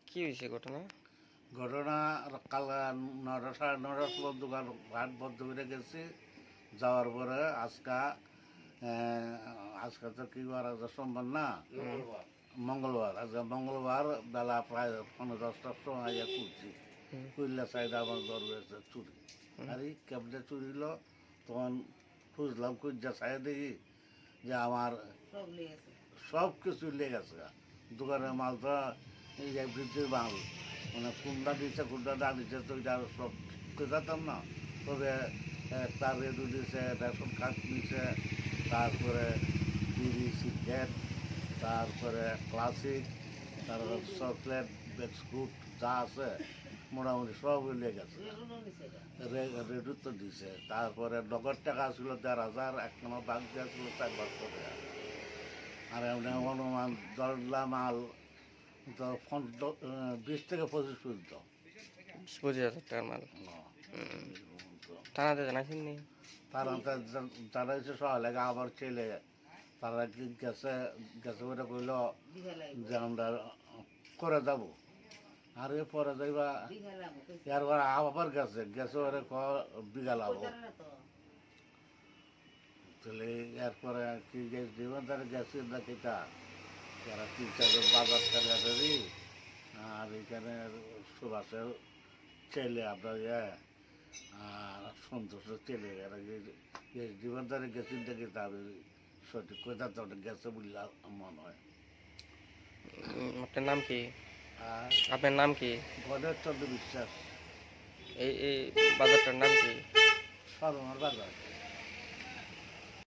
কি হয়েছে ঘটনা? ঘটনা কাল 9টা সাড়ে 9টার সময় দোকান ঘাট বন্ধ করে গেছি। যাওয়ার পরে আজকে তো কি বার আছে, সোমবার না, মঙ্গলবার। আজকে মঙ্গলবার বেলা প্রায় 9:30টার সময় আইয়া খুঁজছি। খুললে চাইলে আমার দর হয়েছে চুরি। আরে কেমনে চুরি হলো তখন খুঁজলাম, খুঁজা চাই দেখি যে আমার সব কিছু লেগে গেছে। দোকানের মাল তো এই যে বৃদ্ধির মাল, মানে কোনটা দিচ্ছে কোনটা না দিচ্ছে তো এটা সব জানতাম না। তবে তার রেডু দিছে, রেশন কার্ড নিছে, তারপরে বিড়ি সিগারেট, তারপরে ক্লাসিক, তারপরে চকলেট বিস্কুট যা আছে মোটামুটি সব লেগে গেছে। রেডু তো দিছে। তারপরে নগদ টাকা ছিল 1,500, একখানা বাদ দেওয়া ছিল 4,500 টাকা। আর এমনি অনুমান দরলা মাল তো 20 থেকে 25 পর্যন্ত। 25,000 টাকার মাল। থানাতে জানাইছেন নি? তারা হচ্ছে সহালেখা আবার ছেলে তারা কি গেছে গেছে ওটা কইল যে আমরা করে যাবো। আর এ পরে যাইবা এরপর আবার গেছে গেছে ওরে বিঘালাবো। তাহলে এরপরে কি জীবন তারা গেছে না কিটা যারা 3-4 বাজার টাকাটারি। আর এখানে সুভাষের ছেলে আপনার আর সন্তোষের ছেলে এরা জীবন তারা গেছেন দেখি তাদের সঠিক কোথা তো গেছে বললে মনে হয়। আপনার নাম কি? আর আপনার নাম কি? গণেশ চন্দ্র বিশ্বাস। এই বাজারটার নাম কি? সরমার বাজার।